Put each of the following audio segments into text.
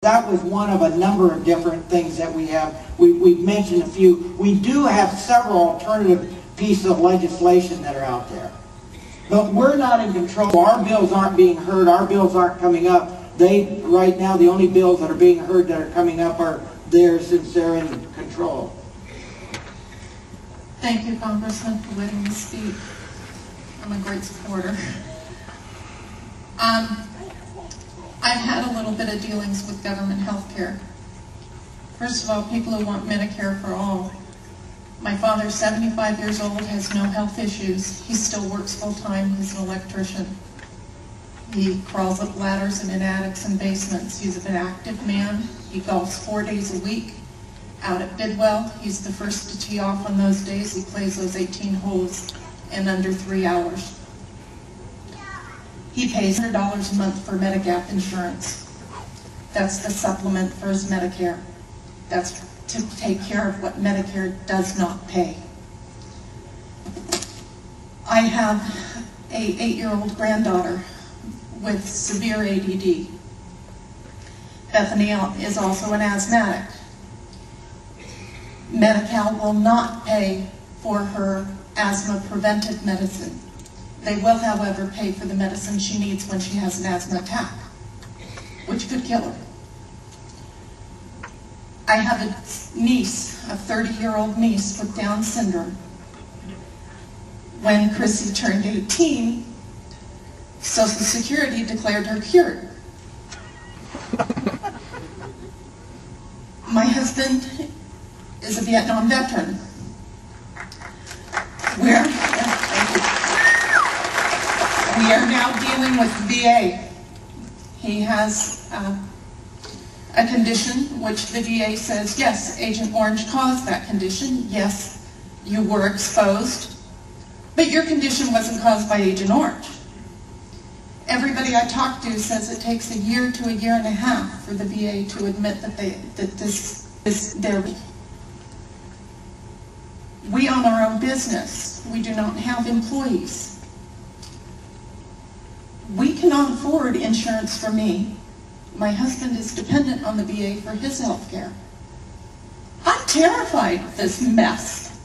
that was one of a number of different things that we have. We've mentioned a few. We do have several alternative pieces of legislation that are out there. But we're not in control. Our bills aren't being heard. Our bills aren't coming up. Right now, the only bills that are being heard that are coming up are theirs since they're in control. Thank you, Congressman, for letting me speak. I'm a great supporter. I've had a little bit of dealings with government health care. First of all, people who want Medicare for all. My father's 75 years old, has no health issues. He still works full-time. He's an electrician. He crawls up ladders and in attics and basements. He's an active man. He golfs 4 days a week. Out at Bidwell, he's the first to tee off on those days. He plays those 18 holes in under 3 hours. He pays $100 a month for Medigap insurance. That's the supplement for his Medicare. That's to take care of what Medicare does not pay. I have an 8-year-old granddaughter with severe ADD. Bethany is also an asthmatic. Medi-Cal will not pay for her asthma preventive medicine. They will, however, pay for the medicine she needs when she has an asthma attack, which could kill her. I have a niece, a 30-year-old niece with Down syndrome. When Chrissy turned 18, Social Security declared her cured. My husband is a Vietnam veteran. We are now dealing with VA. He has a condition which the VA says, yes, Agent Orange caused that condition. Yes, you were exposed, but your condition wasn't caused by Agent Orange. Everybody I talk to says it takes a year to a year and a half for the VA to admit that this is their. We own our own business. We do not have employees. We cannot afford insurance for me. My husband is dependent on the VA for his health care. I'm terrified of this mess.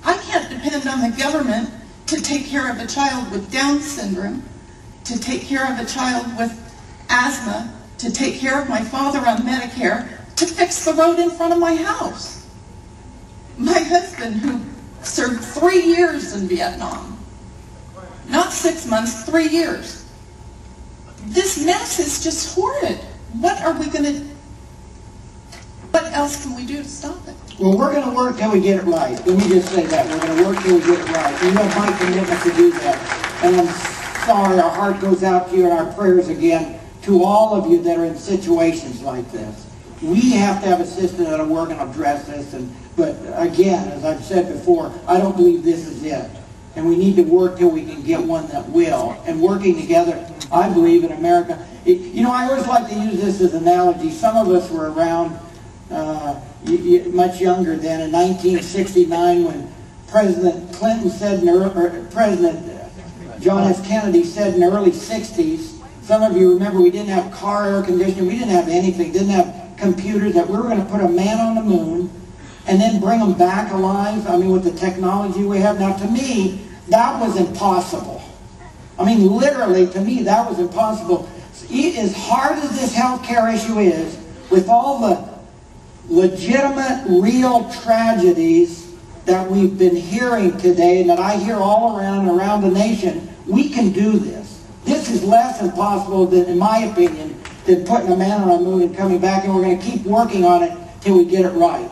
I can't depend on the government to take care of a child with Down syndrome, to take care of a child with asthma, to take care of my father on Medicare, to fix the road in front of my house. My husband, who served 3 years in Vietnam, not 6 months, 3 years. This mess is just horrid. What are we going to, what else can we do to stop it? Well, we're going to work till we get it right. Let me just say that. We're going to work till we get it right. You have my commitment to do that. And I'm sorry, our heart goes out to you and our prayers again to all of you that are in situations like this. We have to have a system that will work and address this. But again, as I've said before, I don't believe this is it. And we need to work till we can get one that will. And working together, I believe in America. You know, I always like to use this as an analogy. Some of us were around much younger then, in 1969, when President Clinton said, or President John F. Kennedy said in the early 60s, some of you remember we didn't have car air conditioning, we didn't have anything, didn't have computers, that we were going to put a man on the moon and then bring them back alive. I mean, with the technology we have now, to me, that was impossible. I mean, literally, to me, that was impossible. As hard as this health care issue is, with all the legitimate, real tragedies that we've been hearing today and that I hear all around the nation, we can do this. This is less impossible, than, in my opinion, than putting a man on the moon and coming back, and we're going to keep working on it till we get it right.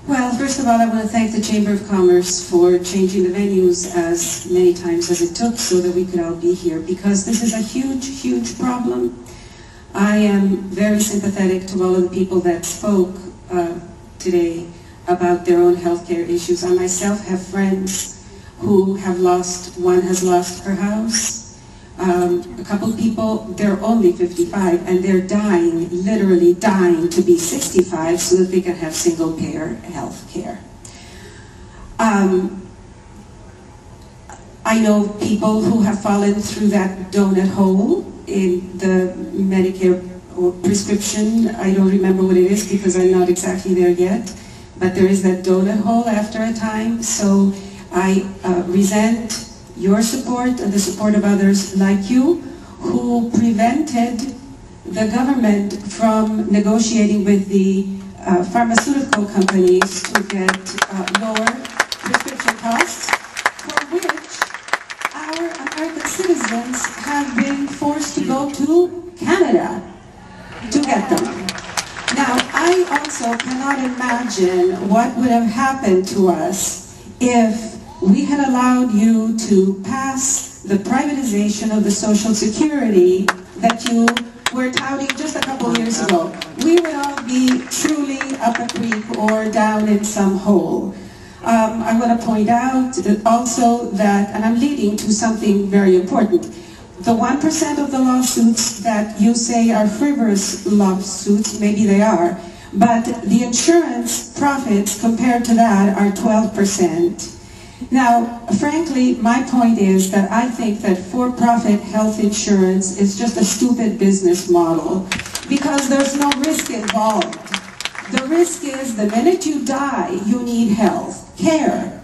Well, first of all, I want to thank the Chamber of Commerce for changing the venues as many times as it took so that we could all be here, because this is a huge, huge problem. I am very sympathetic to all of the people that spoke today about their own healthcare issues. I myself have friends who have lost, one has lost her house. A couple people, they're only 55 and they're dying, literally dying to be 65 so that they can have single-payer health care. I I know people who have fallen through that donut hole in the Medicare or prescription. I don't remember what it is because I'm not exactly there yet, but there is that donut hole after a time. So I resent your support and the support of others like you who prevented the government from negotiating with the pharmaceutical companies to get lower prescription costs, for which our American citizens have been forced to go to Canada to get them. Now, I also cannot imagine what would have happened to us if we had allowed you to pass the privatization of the Social Security that you were touting just a couple years ago. We would all be truly up a creek or down in some hole. I want to point out also that, and I'm leading to something very important, the 1% of the lawsuits that you say are frivolous lawsuits, maybe they are, but the insurance profits compared to that are 12%. Now, frankly, my point is that I think that for-profit health insurance is just a stupid business model because there's no risk involved. The risk is the minute you die, you need health care.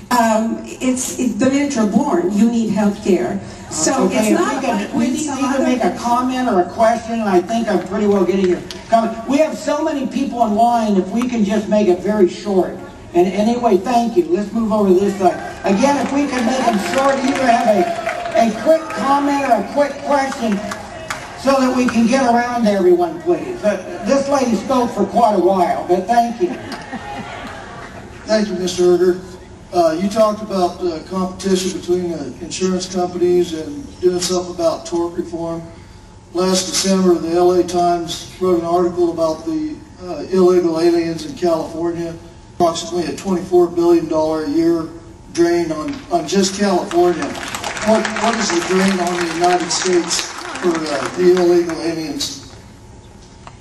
The minute you're born, you need health care. So okay, it's not like we need to make a comment or a question, and I think I'm pretty well getting your comment. We have so many people in line, if we can just make it very short. And anyway, thank you. Let's move over to this side. Again, if we can make them short, either have a quick comment or a quick question so that we can get around to everyone, please. This lady spoke for quite a while, but thank you. Thank you, Mr. Herger. You talked about competition between insurance companies and doing stuff about tort reform. Last December, the LA Times wrote an article about the illegal aliens in California. Approximately a $24 billion a year drain on just California. What is the drain on the United States for the illegal aliens?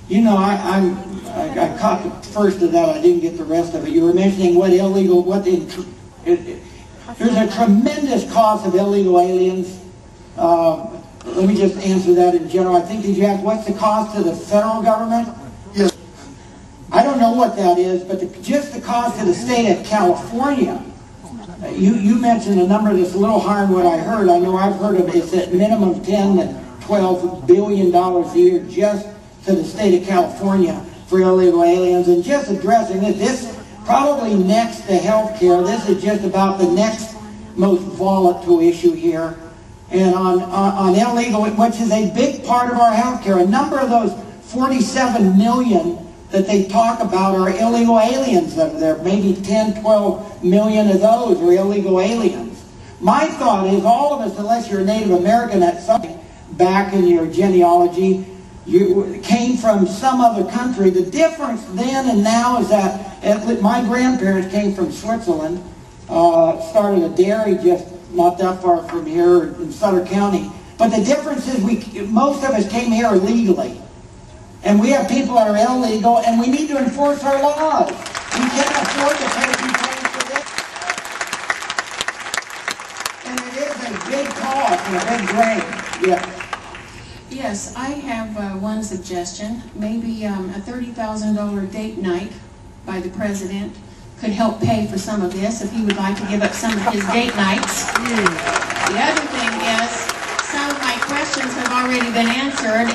You know, I caught the first of that. I didn't get the rest of it. You were mentioning there's a tremendous cost of illegal aliens. Let me just answer that in general. I think, did you ask what's the cost to the federal government? Yes. I don't know what that is, but just the cost to the state of California. You mentioned a number that's a little higher than what I heard. I know I've heard of it. It's at minimum $10 to $12 billion a year just to the state of California for illegal aliens. And just addressing it, this probably next to health care, this is just about the next most volatile issue here. And on illegal, which is a big part of our health care, a number of those 47 million that they talk about are illegal aliens that are there. Maybe 10, 12 million of those are illegal aliens. My thought is all of us, unless you're a Native American at some point back in your genealogy, you came from some other country. The difference then and now is that my grandparents came from Switzerland, started a dairy just not that far from here in Sutter County. But the difference is most of us came here illegally. And we have people that are illegal, and we need to enforce our laws. We can't afford to pay people for this. And it is a big cost and a big drain. Yeah. Yes, I have one suggestion. Maybe a $30,000 date night by the president could help pay for some of this if he would like to give up some of his date nights. The other thing is, some of my questions have already been answered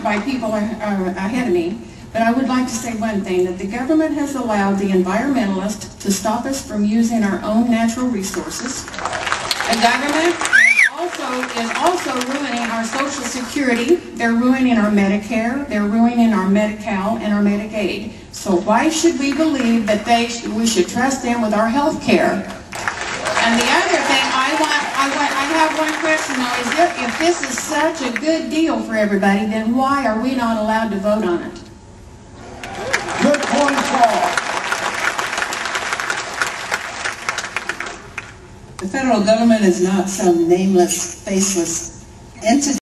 by people ahead of me, but I would like to say one thing, that the government has allowed the environmentalists to stop us from using our own natural resources. The government is also ruining our Social Security. They're ruining our Medicare. They're ruining our Medi-Cal and our Medicaid. So why should we believe that we should trust them with our health care? And the other thing, I have one question though, is if this is such a good deal for everybody, then why are we not allowed to vote on it? Good point, Paul. The federal government is not some nameless, faceless entity.